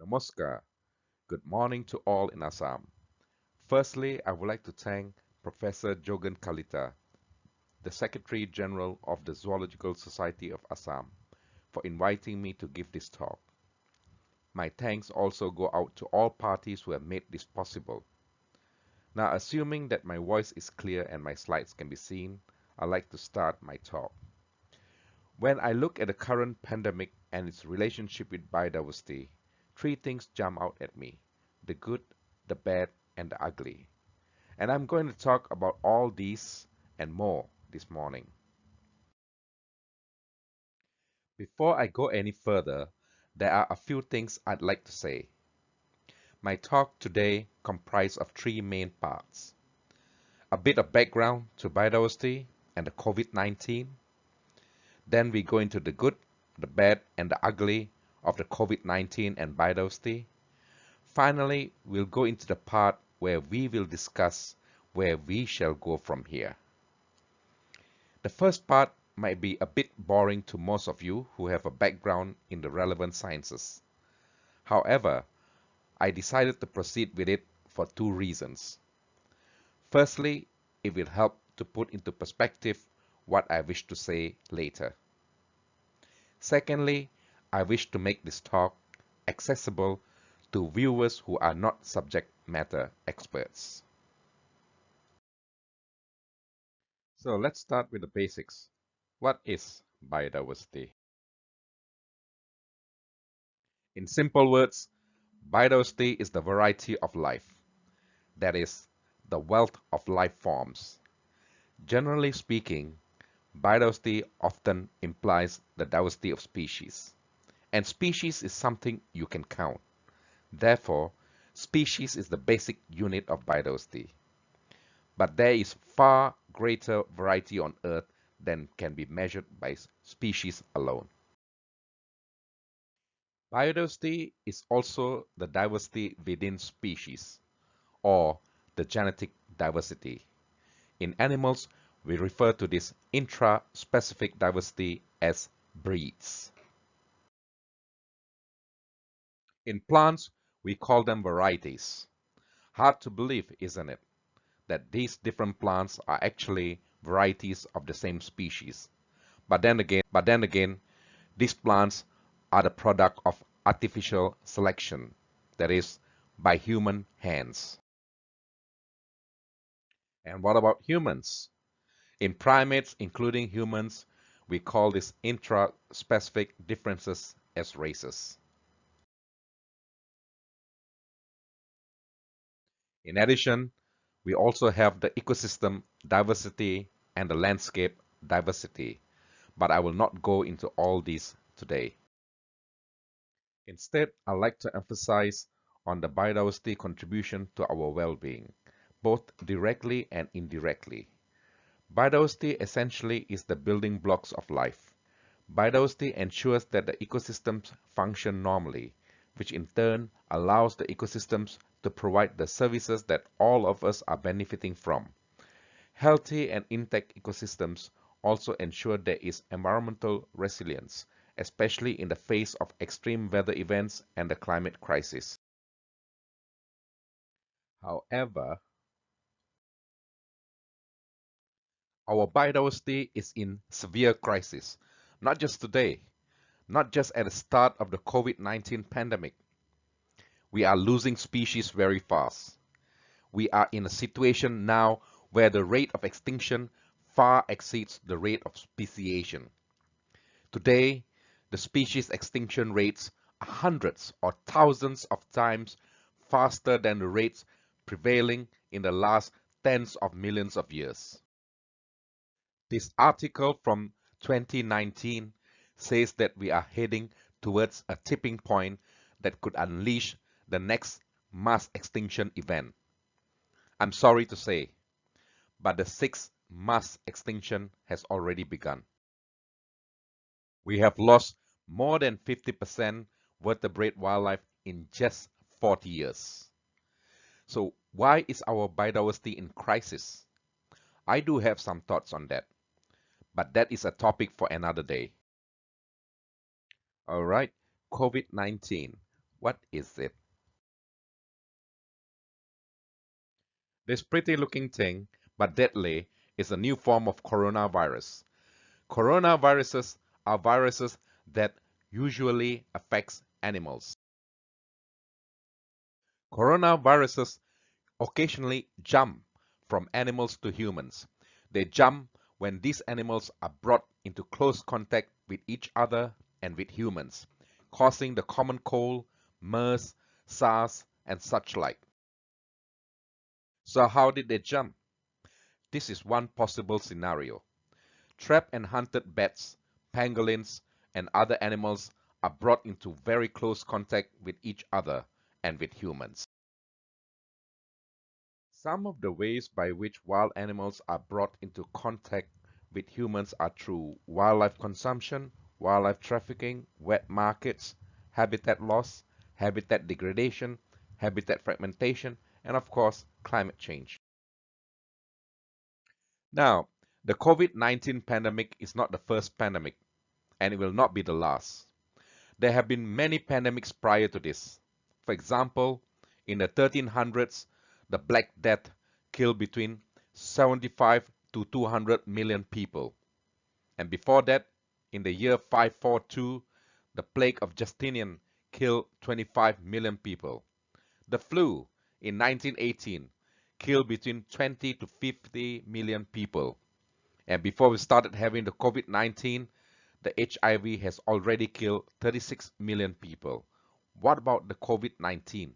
Namaskar. Good morning to all in Assam. Firstly, I would like to thank Professor Jogan Kalita, the Secretary General of the Zoological Society of Assam, for inviting me to give this talk. My thanks also go out to all parties who have made this possible. Now, assuming that my voice is clear and my slides can be seen, I'd like to start my talk. When I look at the current pandemic and its relationship with biodiversity, three things jump out at me: the good, the bad, and the ugly. And I'm going to talk about all these and more this morning. Before I go any further, there are a few things I'd like to say. My talk today comprises of three main parts: a bit of background to biodiversity and the COVID-19. Then we go into the good, the bad, and the ugly of the COVID-19 and biodiversity. Finally, we'll go into the part where we will discuss where we shall go from here. The first part might be a bit boring to most of you who have a background in the relevant sciences. However, I decided to proceed with it for two reasons. Firstly, it will help to put into perspective what I wish to say later. Secondly, I wish to make this talk accessible to viewers who are not subject matter experts. So let's start with the basics. What is biodiversity? In simple words, biodiversity is the variety of life, that is, the wealth of life forms. Generally speaking, biodiversity often implies the diversity of species, and species is something you can count. Therefore, species is the basic unit of biodiversity. But there is far greater variety on Earth than can be measured by species alone. Biodiversity is also the diversity within species, or the genetic diversity. In animals, we refer to this intra-specific diversity as breeds. In plants, we call them varieties. Hard to believe, isn't it, that these different plants are actually varieties of the same species. But then again, these plants are the product of artificial selection, that is, by human hands. And what about humans? In primates, including humans, we call these intra-specific differences as races. In addition, we also have the ecosystem diversity and the landscape diversity, but I will not go into all these today. Instead, I'd like to emphasize on the biodiversity contribution to our well-being, both directly and indirectly. Biodiversity essentially is the building blocks of life. Biodiversity ensures that the ecosystems function normally, which in turn allows the ecosystems to provide the services that all of us are benefiting from. Healthy and intact ecosystems also ensure there is environmental resilience, especially in the face of extreme weather events and the climate crisis. However, our biodiversity is in severe crisis, not just today, not just at the start of the COVID-19 pandemic. We are losing species very fast. We are in a situation now where the rate of extinction far exceeds the rate of speciation. Today, the species extinction rates are hundreds or thousands of times faster than the rates prevailing in the last tens of millions of years. This article from 2019 says that we are heading towards a tipping point that could unleash the next mass extinction event. I'm sorry to say, but the sixth mass extinction has already begun. We have lost more than 50% vertebrate wildlife in just 40 years. So why is our biodiversity in crisis? I do have some thoughts on that, but that is a topic for another day. All right, COVID-19. What is it? This pretty looking thing, but deadly, is a new form of coronavirus. Coronaviruses are viruses that usually affects animals. Coronaviruses occasionally jump from animals to humans. They jump when these animals are brought into close contact with each other and with humans, causing the common cold, MERS, SARS, and such like. So how did they jump? This is one possible scenario. Trapped and hunted bats, pangolins, and other animals are brought into very close contact with each other and with humans. Some of the ways by which wild animals are brought into contact with humans are through wildlife consumption, wildlife trafficking, wet markets, habitat loss, habitat degradation, habitat fragmentation, and of course, climate change. Now, the COVID-19 pandemic is not the first pandemic, and it will not be the last. There have been many pandemics prior to this. For example, in the 1300s, the Black Death killed between 75 to 200 million people. And before that, in the year 542, the plague of Justinian killed 25 million people. The flu in 1918 killed between 20 to 50 million people. And before we started having the COVID-19, the HIV has already killed 36 million people. What about the COVID-19?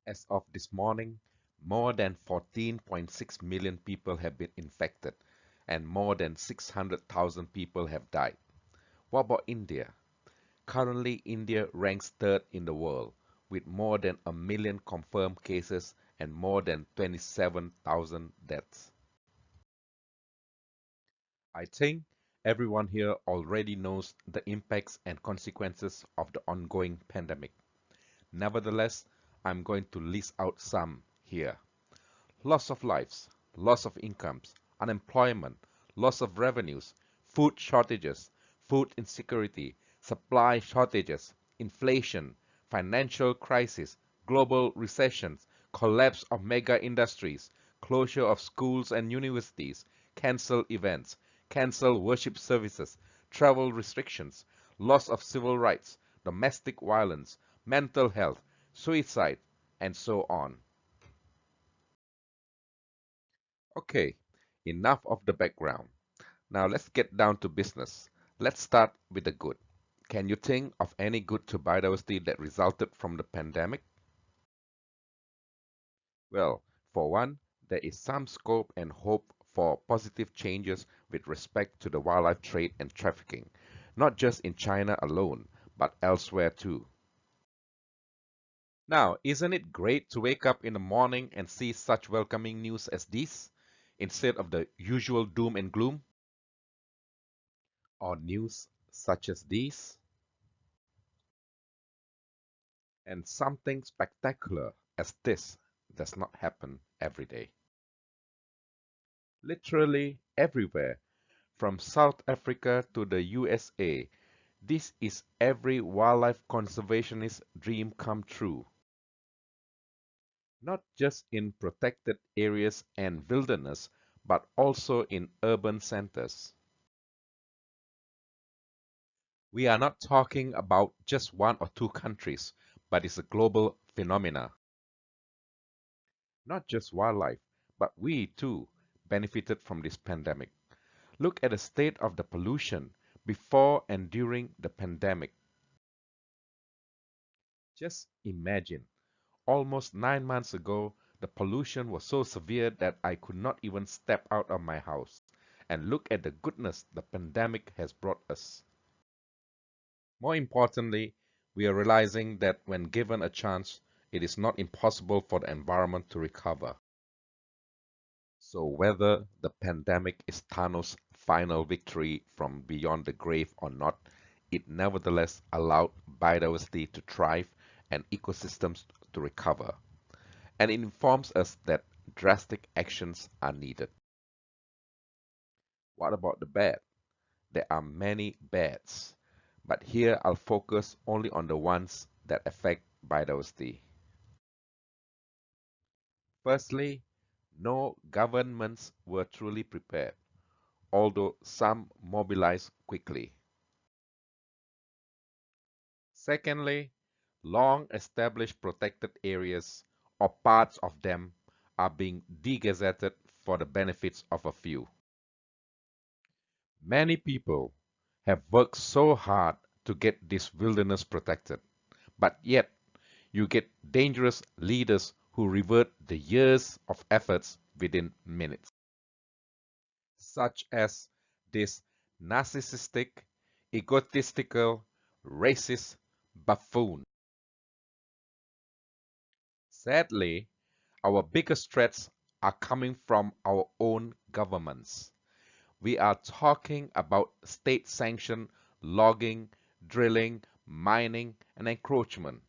As of this morning, more than 14.6 million people have been infected and more than 600,000 people have died. What about India? Currently, India ranks third in the world with more than a million confirmed cases and more than 27,000 deaths. I think everyone here already knows the impacts and consequences of the ongoing pandemic. Nevertheless, I'm going to list out some here. Loss of lives, loss of incomes, unemployment, loss of revenues, food shortages, food insecurity, supply shortages, inflation, financial crisis, global recessions, collapse of mega industries, closure of schools and universities, cancelled events, cancelled worship services, travel restrictions, loss of civil rights, domestic violence, mental health, suicide, and so on. Okay, enough of the background. Now let's get down to business. Let's start with the good. Can you think of any good to biodiversity that resulted from the pandemic? Well, for one, there is some scope and hope for positive changes with respect to the wildlife trade and trafficking, not just in China alone, but elsewhere too. Now, isn't it great to wake up in the morning and see such welcoming news as this, instead of the usual doom and gloom? Or news such as these? And something spectacular as this does not happen every day. Literally everywhere, from South Africa to the USA, this is every wildlife conservationist's dream come true. Not just in protected areas and wilderness, but also in urban centers. We are not talking about just one or two countries, but it's a global phenomena. Not just wildlife, but we too benefited from this pandemic. Look at the state of the pollution before and during the pandemic. Just imagine, almost 9 months ago, the pollution was so severe that I could not even step out of my house. And look at the goodness the pandemic has brought us. More importantly, we are realizing that when given a chance, it is not impossible for the environment to recover. So whether the pandemic is Thanos' final victory from beyond the grave or not, it nevertheless allowed biodiversity to thrive and ecosystems to recover. And it informs us that drastic actions are needed. What about the bad? There are many bads. but here I'll focus only on the ones that affect biodiversity. Firstly, no governments were truly prepared, although some mobilized quickly. Secondly, long-established protected areas or parts of them are being degazetted for the benefits of a few. Many people have worked so hard to get this wilderness protected, but yet you get dangerous leaders who revert the years of efforts within minutes, such as this narcissistic, egotistical, racist buffoon. Sadly, our biggest threats are coming from our own governments. We are talking about state-sanctioned logging, drilling, mining, and encroachment.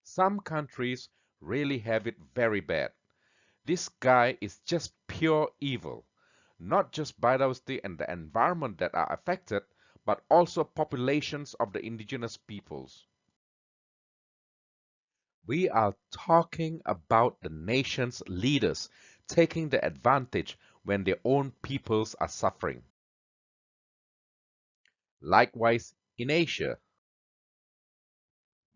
Some countries really have it very bad. This guy is just pure evil. Not just biodiversity and the environment that are affected, but also populations of the indigenous peoples. We are talking about the nation's leaders taking the advantage when their own peoples are suffering. Likewise, in Asia.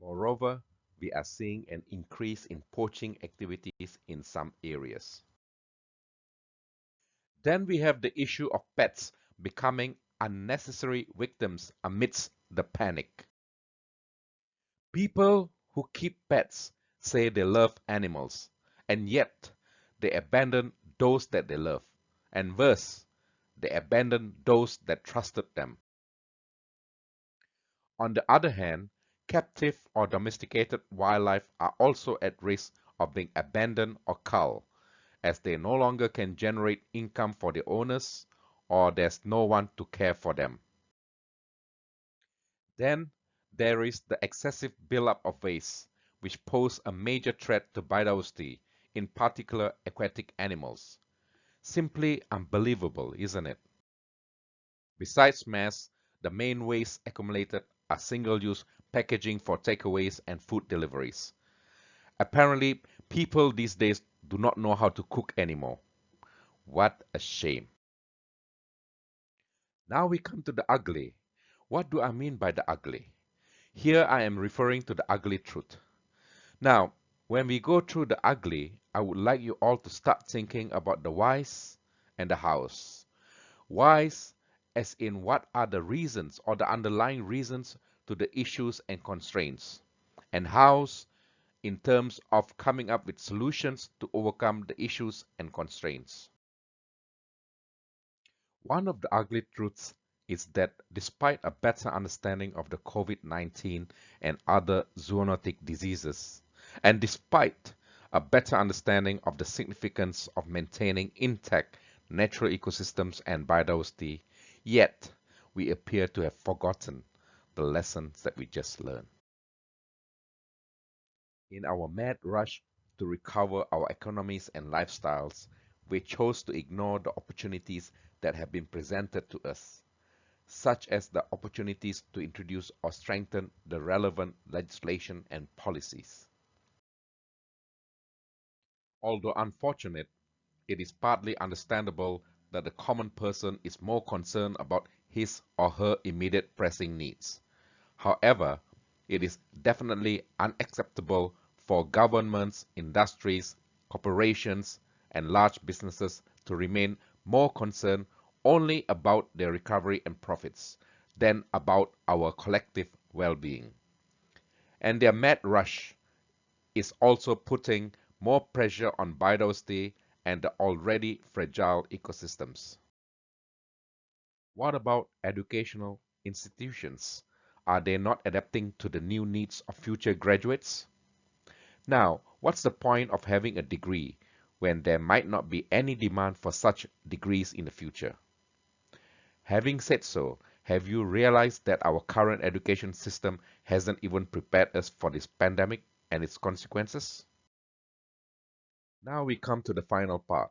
Moreover, we are seeing an increase in poaching activities in some areas. Then we have the issue of pets becoming unnecessary victims amidst the panic. People who keep pets say they love animals, and yet they abandon those that they love, and worse, they abandon those that trusted them. On the other hand, captive or domesticated wildlife are also at risk of being abandoned or culled, as they no longer can generate income for the owners or there's no one to care for them. Then there is the excessive buildup of waste, which pose a major threat to biodiversity, in particular aquatic animals. Simply unbelievable, isn't it? Besides mess, the main waste accumulated are single-use packaging for takeaways and food deliveries. Apparently, people these days do not know how to cook anymore. What a shame. Now we come to the ugly. What do I mean by the ugly? Here I am referring to the ugly truth. Now, when we go through the ugly, I would like you all to start thinking about the whys and the hows. Whys, as in what are the reasons or the underlying reasons to the issues and constraints, and hows in terms of coming up with solutions to overcome the issues and constraints. One of the ugly truths is that despite a better understanding of the COVID-19 and other zoonotic diseases, and despite a better understanding of the significance of maintaining intact natural ecosystems and biodiversity, yet we appear to have forgotten the lessons that we just learned. In our mad rush to recover our economies and lifestyles, we chose to ignore the opportunities that have been presented to us, such as the opportunities to introduce or strengthen the relevant legislation and policies. Although unfortunate, it is partly understandable that the common person is more concerned about his or her immediate pressing needs. However, it is definitely unacceptable for governments, industries, corporations, and large businesses to remain more concerned only about their recovery and profits than about our collective well-being. And their mad rush is also putting more pressure on biodiversity and the already fragile ecosystems. What about educational institutions? Are they not adapting to the new needs of future graduates? Now, what's the point of having a degree when there might not be any demand for such degrees in the future? Having said so, have you realized that our current education system hasn't even prepared us for this pandemic and its consequences? Now we come to the final part.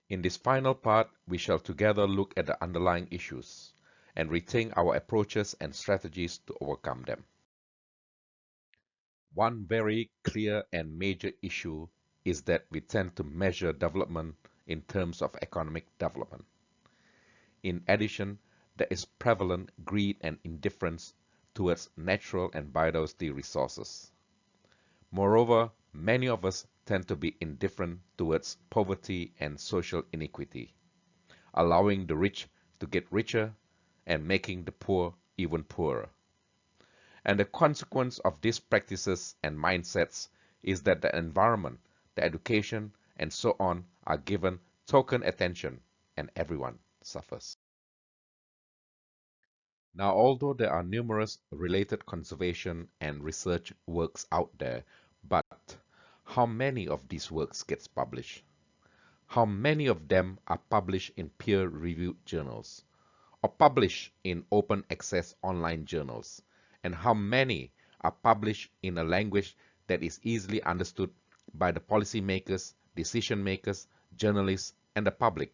In this final part, we shall together look at the underlying issues. and rethink our approaches and strategies to overcome them. One very clear and major issue is that we tend to measure development in terms of economic development. In addition, there is prevalent greed and indifference towards natural and biodiversity resources. Moreover, many of us tend to be indifferent towards poverty and social inequity, allowing the rich to get richer and making the poor even poorer. And the consequence of these practices and mindsets is that the environment, the education, and so on are given token attention, and everyone suffers. Now, although there are numerous related conservation and research works out there, but how many of these works gets published? How many of them are published in peer-reviewed journals or published in open access online journals? And how many are published in a language that is easily understood by the policymakers, decision makers, journalists, and the public?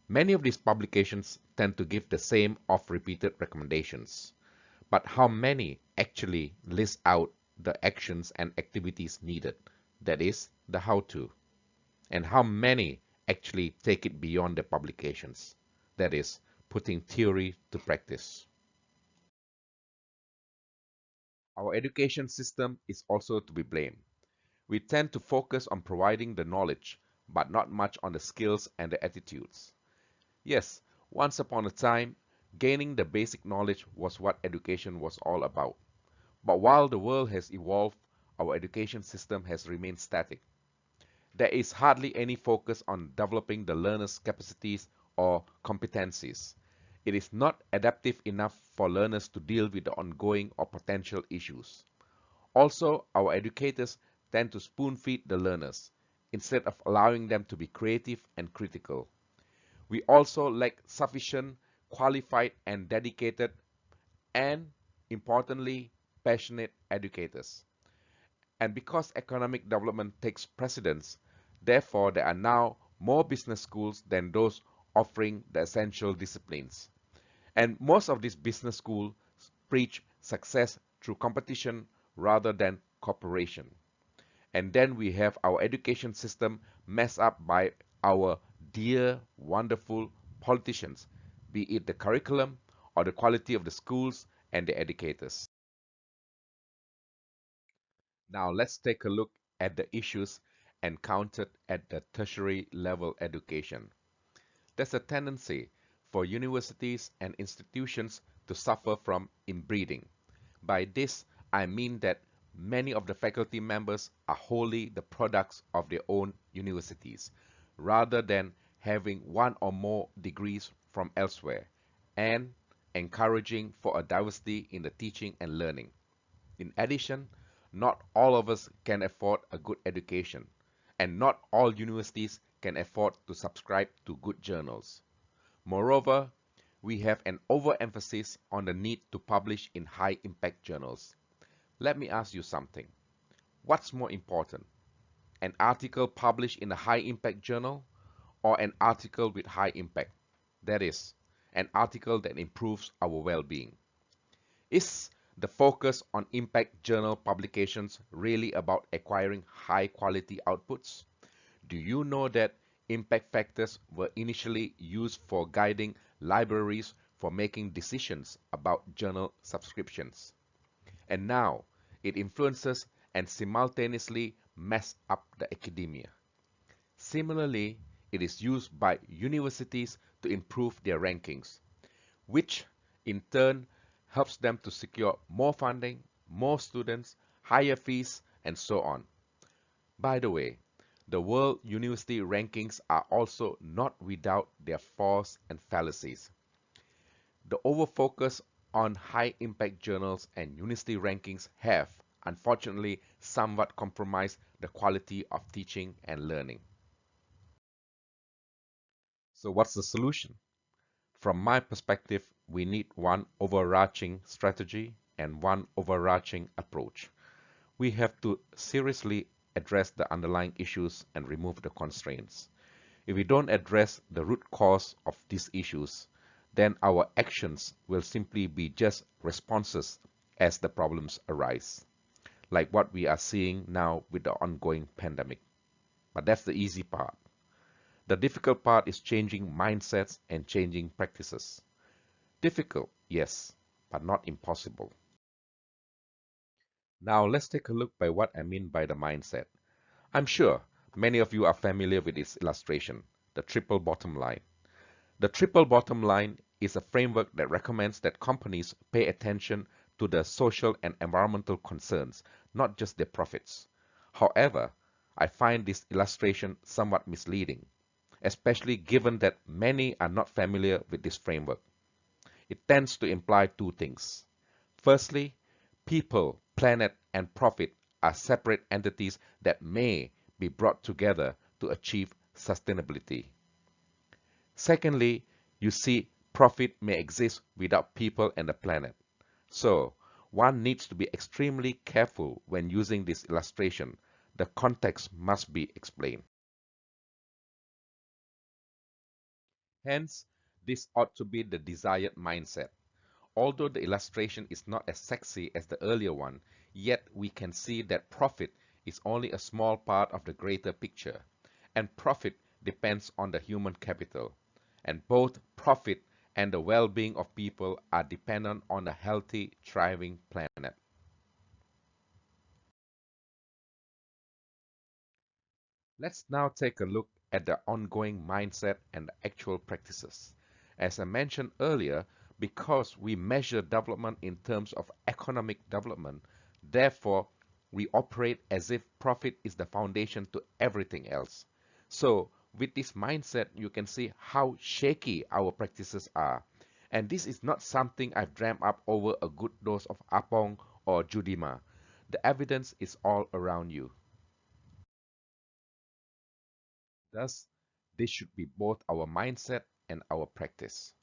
Many of these publications tend to give the same oft-repeated recommendations, but how many actually list out the actions and activities needed, that is, the how-to? And how many actually take it beyond the publications, that is, putting theory to practice? Our education system is also to be blamed. We tend to focus on providing the knowledge, but not much on the skills and the attitudes. Yes, once upon a time, gaining the basic knowledge was what education was all about. But while the world has evolved, our education system has remained static. There is hardly any focus on developing the learner's capacities or competencies. It is not adaptive enough for learners to deal with the ongoing or potential issues. Also, our educators tend to spoon-feed the learners, instead of allowing them to be creative and critical. We also lack sufficient, qualified, and dedicated, and importantly, passionate educators. And because economic development takes precedence, therefore there are now more business schools than those offering the essential disciplines. And most of these business schools preach success through competition rather than cooperation. And then we have our education system messed up by our dear, wonderful politicians, be it the curriculum or the quality of the schools and the educators. Now let's take a look at the issues encountered at the tertiary level education. There's a tendency for universities and institutions to suffer from inbreeding. By this, I mean that many of the faculty members are wholly the products of their own universities, rather than having one or more degrees from elsewhere, and encouraging for a diversity in the teaching and learning. In addition, not all of us can afford a good education, and not all universities can afford to subscribe to good journals. Moreover, we have an overemphasis on the need to publish in high-impact journals. Let me ask you something. What's more important? An article published in a high-impact journal or an article with high impact? That is, an article that improves our well-being. Is the focus on impact journal publications really about acquiring high-quality outputs? Do you know that impact factors were initially used for guiding libraries for making decisions about journal subscriptions? And now, it influences and simultaneously mess up the academia. Similarly, it is used by universities to improve their rankings, which in turn helps them to secure more funding, more students, higher fees, and so on. By the way, the world university rankings are also not without their flaws and fallacies. The overfocus on high-impact journals and university rankings have, unfortunately, somewhat compromised the quality of teaching and learning. So what's the solution? From my perspective, we need one overarching strategy and one overarching approach. We have to seriously address the underlying issues and remove the constraints. If we don't address the root cause of these issues, then our actions will simply be just responses as the problems arise, like what we are seeing now with the ongoing pandemic. But that's the easy part. The difficult part is changing mindsets and changing practices. Difficult, yes, but not impossible. Now let's take a look by what I mean by the mindset. I'm sure many of you are familiar with this illustration, the triple bottom line. The triple bottom line is a framework that recommends that companies pay attention to the social and environmental concerns, not just their profits. However, I find this illustration somewhat misleading, especially given that many are not familiar with this framework. It tends to imply two things. Firstly, people, planet, and profit are separate entities that may be brought together to achieve sustainability. Secondly, you see profit may exist without people and the planet. So, one needs to be extremely careful when using this illustration. The context must be explained. Hence, this ought to be the desired mindset. Although the illustration is not as sexy as the earlier one, yet we can see that profit is only a small part of the greater picture, and profit depends on the human capital, and both profit and the well-being of people are dependent on a healthy, thriving planet. Let's now take a look at the ongoing mindset and the actual practices. As I mentioned earlier, because we measure development in terms of economic development, therefore we operate as if profit is the foundation to everything else. So with this mindset, you can see how shaky our practices are. And this is not something I've dreamt up over a good dose of Apong or Judima. The evidence is all around you. Thus, this should be both our mindset and our practice.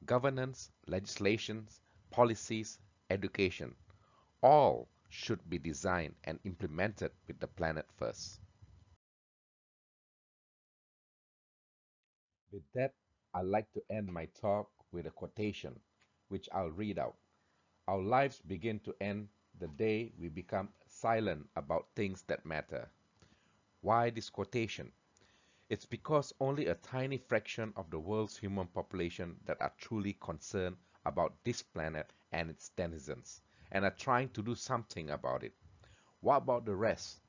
Governance, legislations, policies, education, all should be designed and implemented with the planet first. With that, I'd like to end my talk with a quotation, which I'll read out. Our lives begin to end the day we become silent about things that matter. Why this quotation? It's because only a tiny fraction of the world's human population that are truly concerned about this planet and its denizens, and are trying to do something about it. What about the rest?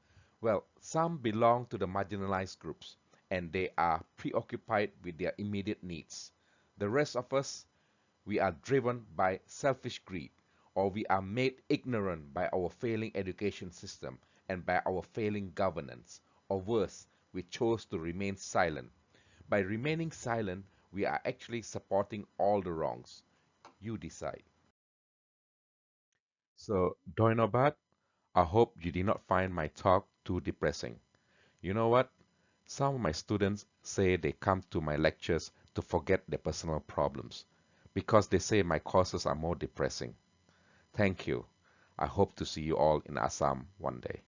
Well, some belong to the marginalized groups, and they are preoccupied with their immediate needs. The rest of us, we are driven by selfish greed, or we are made ignorant by our failing education system and by our failing governance, or worse, we chose to remain silent. By remaining silent, we are actually supporting all the wrongs. You decide. So, Doinobat, I hope you did not find my talk too depressing. You know what? Some of my students say they come to my lectures to forget their personal problems because they say my courses are more depressing. Thank you. I hope to see you all in Assam one day.